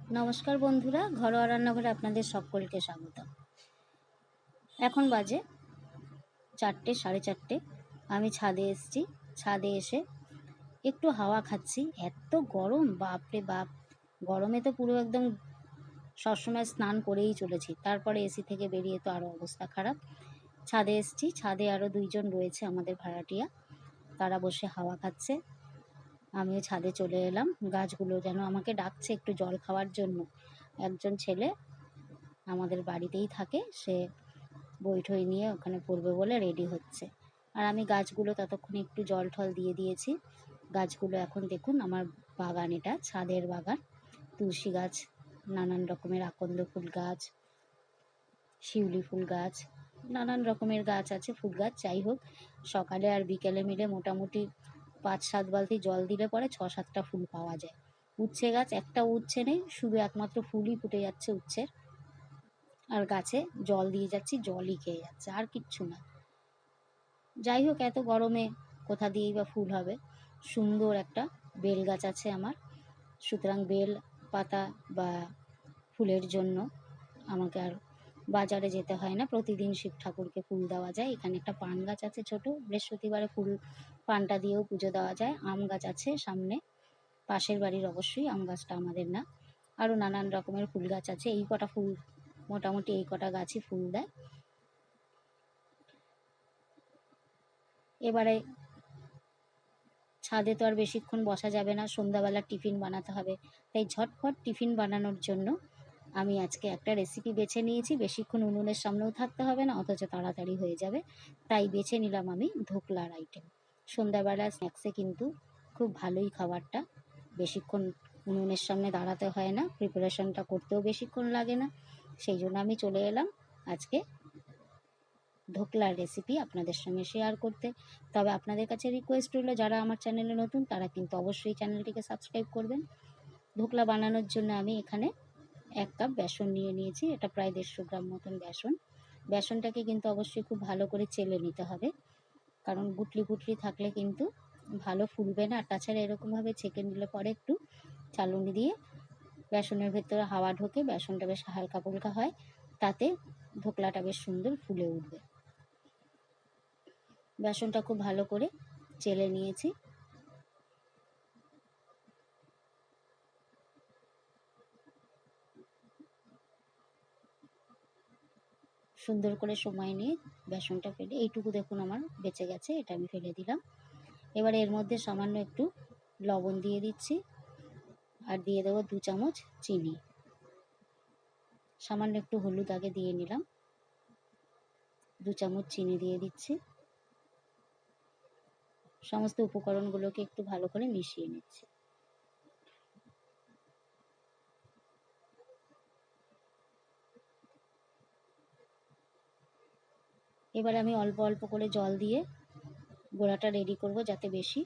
নমস্কার বন্ধুরা, ঘরোয়া রান্নাঘরে আপনাদের সকলকে স্বাগত। এখন বাজে 4টে, 4:30। আমি ছাদে এসেছি। ছাদে এসে একটু হাওয়া খাচ্ছি। এত গরম, বাপরে বাপ! গরমে তো পুরো একদম সবসময় স্নান করেই চলেছি, তারপরে এসি থেকে বেরিয়ে তো আরও অবস্থা খারাপ। ছাদে এসেছি। ছাদে আরও 2জন রয়েছে আমাদের ভাড়াটিয়া, তারা বসে হাওয়া খাচ্ছে। আমিও ছাদে চলে এলাম। গাছগুলো যেন আমাকে ডাকছে একটু জল খাওয়ার জন্য। একজন ছেলে আমাদের বাড়িতেই থাকে, সে বই ঠই নিয়ে ওখানে পড়বে বলে রেডি হচ্ছে। আর আমি গাছগুলো ততক্ষণে একটু জল ঠল দিয়ে দিয়েছি। গাছগুলো এখন দেখুন, আমার বাগান, এটা ছাদের বাগান। তুলসী গাছ, নানান রকমের আকন্দ ফুল গাছ, শিউলি ফুল গাছ, নানান রকমের গাছ আছে, ফুল গাছ। যাই হোক, সকালে আর বিকেলে মিলে মোটামুটি 5-7 বালতি জল দিলে পরে 6-7টা ফুল পাওয়া যায়। উচ্ছে গাছ, একটা উচ্ছে নেই, শুধু একমাত্র ফুলই ফুটে যাচ্ছে উচ্ছের। আর গাছে জল দিয়ে যাচ্ছি, জলই খেয়ে যাচ্ছে, আর কিচ্ছু না। যাই হোক, এত গরমে কোথা দিয়েই বা ফুল হবে। সুন্দর একটা বেল গাছ আছে আমার, সুতরাং বেল পাতা বা ফুলের জন্য আমাকে আর বাজারে যেতে হয় না। প্রতিদিন শিব ঠাকুরকে ফুল দেওয়া যায়। এখানে একটা পান গাছ আছে ছোট, বৃহস্পতিবারে ফুল পানটা দিয়েও পুজো দেওয়া যায়। আম গাছ আছে সামনে, পাশের বাড়ির অবশ্যই, আম গাছটা আমাদের না। আরও নানান রকমের ফুল গাছ আছে। এই কটা ফুল, মোটামুটি এই কটা গাছই ফুল দেয়। এবারে ছাদে তো আর বেশিক্ষণ বসা যাবে না, সন্ধ্যাবেলা টিফিন বানাতে হবে। তাই ঝটফট টিফিন বানানোর জন্য আমি আজকে একটা রেসিপি বেছে নিয়েছি। বেশিক্ষণ উনুনের সামনেও থাকতে হবে না, অথচ তাড়াতাড়ি হয়ে যাবে। তাই বেছে নিলাম আমি ধোকলার আইটেম। সন্ধ্যাবেলা স্ন্যাক্সে কিন্তু খুব ভালোই খাবারটা। বেশিক্ষণ উনুনের সামনে দাঁড়াতে হয় না, প্রিপারেশনটা করতেও বেশিক্ষণ লাগে না। সেই জন্য আমি চলে এলাম আজকে ধোকলার রেসিপি আপনাদের সঙ্গে শেয়ার করতে। তবে আপনাদের কাছে রিকোয়েস্ট রইল, যারা আমার চ্যানেলে নতুন তারা কিন্তু অবশ্যই চ্যানেলটিকে সাবস্ক্রাইব করবেন। ধোকলা বানানোর জন্য আমি এখানে 1 কাপ বেসন নিয়ে নিয়েছি। এটা প্রায় 150 গ্রাম মতন বেসন। বেসনটাকে কিন্তু অবশ্যই খুব ভালো করে চেলে নিতে হবে, কারণ গুটলি গুটলি থাকলে কিন্তু ভালো ফুলবে না। আর তাছাড়া এরকমভাবে ছেঁকে নিলে পরে একটু চালুনি দিয়ে বেসনের ভেতরে হাওয়া ঢোকে, বেসনটা বেশ হালকা ফুলকা হয়, তাতে ধোকলাটা বেশ সুন্দর ফুলে উঠবে। বেসনটা খুব ভালো করে চেলে নিয়েছি। সুন্দর করে সময় নিয়ে বেসনটা ফেলে, এইটুকু দেখুন আমার বেঁচে গেছে, এটা আমি ফেলে দিলাম। এবারে এর মধ্যে সামান্য একটু লবণ দিয়ে দিচ্ছি, আর দিয়ে দেবো 2 চামচ চিনি। সামান্য একটু হলুদ আগে দিয়ে নিলাম। 2 চামচ চিনি দিয়ে দিচ্ছি। সমস্ত উপকরণগুলোকে একটু ভালো করে মিশিয়ে নিচ্ছি। এবারে আমি অল্প অল্প করে জল দিয়ে গোলাটা রেডি করব, যাতে বেশি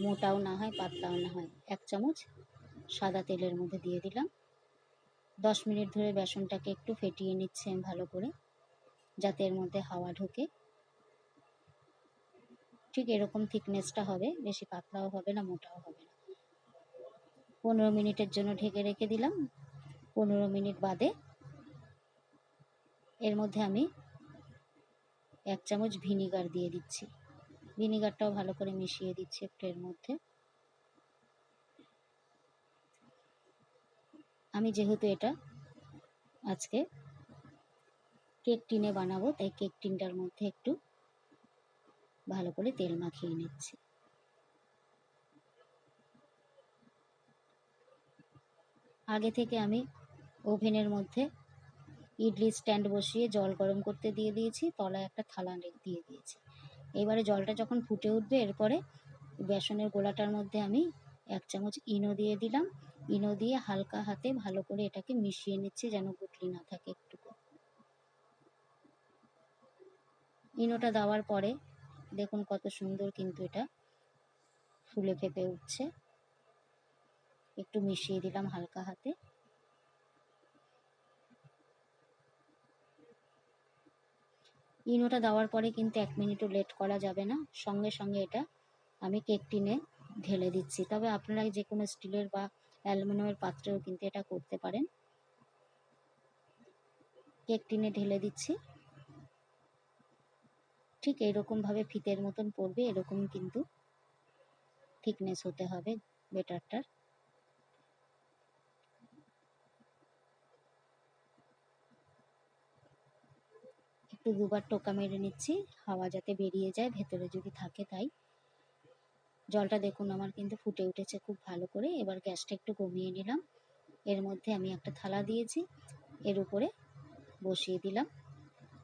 মোটাও না হয় পাতলাও না হয়। 1 চামচ সাদা তেলের মধ্যে দিয়ে দিলাম। 10 মিনিট ধরে বেসনটাকে একটু ফেটিয়ে নিচ্ছি আমি ভালো করে, যাতে এর মধ্যে হাওয়া ঢোকে। ঠিক এরকম থিকনেসটা হবে, বেশি পাতলাও হবে না, মোটাও হবে না। 15 মিনিটের জন্য ঢেকে রেখে দিলাম। 15 মিনিট বাদে এর মধ্যে আমি 1 চামচ ভিনিগার দিয়ে দিচ্ছি। ভিনিগারটাও ভালো করে মিশিয়ে দিচ্ছি একটু এর মধ্যে। আমি যেহেতু এটা আজকে কেক টিনে বানাবো, তাই কেক টিনটার মধ্যে একটু ভালো করে তেল মাখিয়ে নিচ্ছি। আগে থেকে আমি ওভেনের মধ্যে ইডলি স্ট্যান্ড বসিয়ে জল গরম করতে দিয়ে দিয়েছি, তলায় একটা থালা দিয়ে দিয়েছি। এবারে জলটা যখন ফুটে উঠবে, এরপরে বেসনের গোলাটার মধ্যে আমি 1 চামচ ইনো দিয়ে দিলাম। ইনো দিয়ে হালকা হাতে ভালো করে এটাকে মিশিয়ে নিচ্ছি, যেন গুটলি না থাকে একটুকু। ইনোটা দেওয়ার পরে দেখুন কত সুন্দর কিন্তু এটা ফুলে ফেঁপে উঠছে। একটু মিশিয়ে দিলাম হালকা হাতে। ইনোটা দেওয়ার পরে কিন্তু 1 মিনিটও লেট করা যাবে না, সঙ্গে সঙ্গে এটা আমি কেক টিনে ঢেলে দিচ্ছি। তবে আপনারা যে কোনো স্টিলের বা অ্যালুমিনিয়ামের পাত্রেও কিন্তু এটা করতে পারেন। কেক টিনে ঢেলে দিচ্ছি। ঠিক এইরকমভাবে ফিতের মতন পড়বে, এরকম কিন্তু থিকনেস হতে হবে বেটারটার। একটু দুবার টোকা মেরে নিচ্ছি, হাওয়া যাতে বেরিয়ে যায় ভেতরে যদি থাকে তাই। জলটা দেখুন আমার কিন্তু ফুটে উঠেছে খুব ভালো করে। এবার গ্যাসটা একটু কমিয়ে নিলাম। এর মধ্যে আমি একটা থালা দিয়েছি, এর উপরে বসিয়ে দিলাম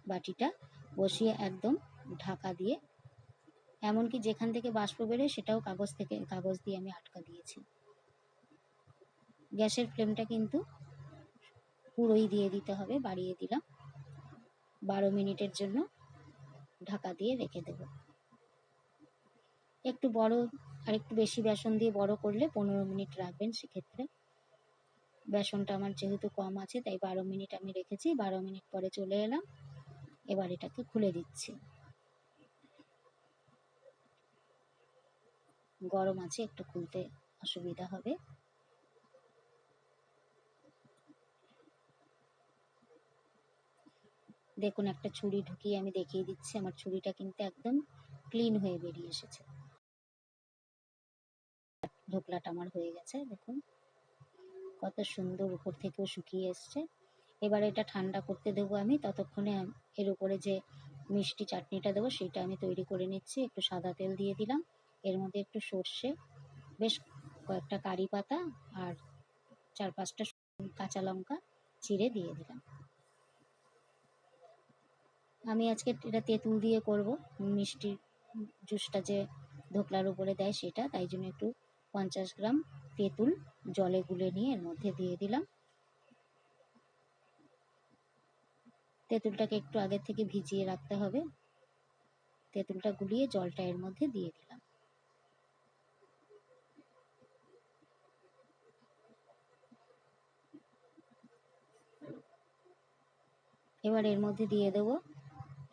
বাটিটা, বসিয়ে একদম ঢাকা দিয়ে, এমনকি যেখান থেকে বাষ্প বেরোয় সেটাও কাগজ দিয়ে আমি আটকা দিয়েছি। গ্যাসের ফ্লেমটা কিন্তু পুরোই দিয়ে দিতে হবে, বাড়িয়ে দিলাম। 12 মিনিটের জন্য ঢাকা দিয়ে রেখে দেব। একটু বড় আর একটু বেশি বেসন দিয়ে বড় করলে 15 মিনিট রাখবেন। সেক্ষেত্রে বেসনটা আমার যেহেতু কম আছে তাই 12 মিনিট আমি রেখেছি। 12 মিনিট পরে চলে এলাম। এবার এটাকে খুলে দিচ্ছি। গরম আছে, একটু খুলতে অসুবিধা হবে। দেখুন একটা ছুরি ঢুকিয়ে আমি দেখিয়ে দিচ্ছি, আমার ছুরিটা কিন্তু একদম ক্লিন হয়ে বেরিয়ে এসেছে। ঢোকলাটা আমার হয়ে গেছে, দেখুন কত সুন্দর, উপর থেকেও শুকিয়ে এসছে। এবার এটা ঠান্ডা করতে দেবো আমি। ততক্ষণে এর উপরে যে মিষ্টি চাটনিটা দেবো সেটা আমি তৈরি করে নিচ্ছি। একটু সাদা তেল দিয়ে দিলাম, এর মধ্যে একটু সর্ষে, বেশ কয়েকটা কারি পাতা আর 4-5টা কাঁচা লঙ্কা চিড়ে দিয়ে দিলাম। আমি আজকে এটা তেঁতুল দিয়ে করব, মিষ্টির জুসটা যে ধোকলার উপরে দেয় সেটা, তাই জন্য একটু 50 গ্রাম তেঁতুল জলে গুলে নিয়ে এর মধ্যে দিয়ে দিলাম। তেঁতুলটাকে একটু আগে থেকে ভিজিয়ে রাখতে হবে। তেঁতুলটা গুলিয়ে জলটা এর মধ্যে দিয়ে দিলাম। এবার এর মধ্যে দিয়ে দেবো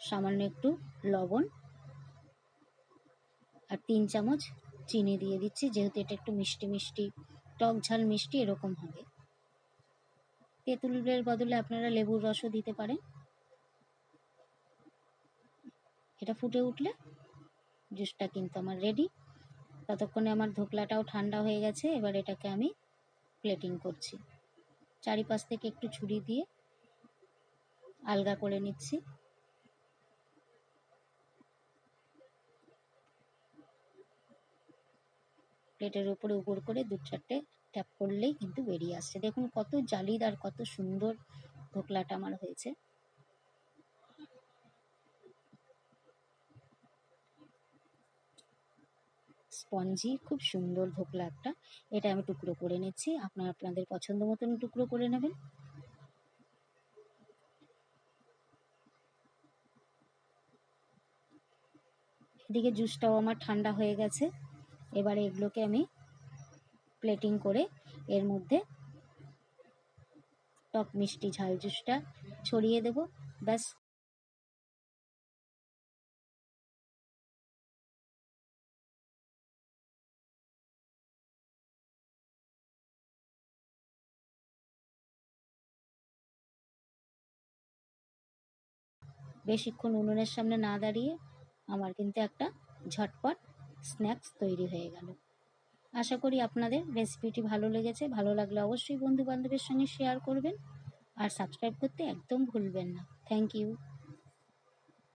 সামান্য একটু লবণ আর 3 চামচ চিনি দিয়ে দিচ্ছি, যেহেতু এটা একটু মিষ্টি মিষ্টি, টক ঝাল মিষ্টি এরকম হবে। তেঁতুলের বদলে আপনারা লেবুর রসও দিতে পারেন। এটা ফুটে উঠলে জুসটা কিন্তু আমার রেডি। ততক্ষণে আমার ধোকলাটাও ঠান্ডা হয়ে গেছে। এবার এটাকে আমি প্লেটিং করছি। চারিপাশ থেকে একটু ছুরি দিয়ে আলগা করে নিচ্ছি। প্লেটের উপরে উপর করে 2-4টে ট্যাপ করলেই কিন্তু বেরিয়ে আসছে। দেখুন কত জালিদার, কত সুন্দর ধোকলাটা আমার হয়েছে। স্পঞ্জি খুব সুন্দর ধোকলা একটা। এটা আমি টুকরো করে নিচ্ছি, আপনারা আপনাদের পছন্দ মতন টুকরো করে নেবেন। এদিকে জুসটাও আমার ঠান্ডা হয়ে গেছে। এবারে এগুলোকে আমি প্লেটিং করে এর মধ্যে টক মিষ্টি ঝাল জুসটা ছড়িয়ে দেব। ব্যাস। বেশিক্ষণ উনুনের সামনে না দাঁড়িয়ে আমার কিন্তু একটা ঝটপট স্ন্যাক্স তৈরি হয়ে গেল। আশা করি আপনাদের রেসিপিটি ভালো লেগেছে। ভালো লাগলে অবশ্যই বন্ধু বান্ধবের সঙ্গে শেয়ার করবেন আর সাবস্ক্রাইব করতে একদম ভুলবেন না। Thank you.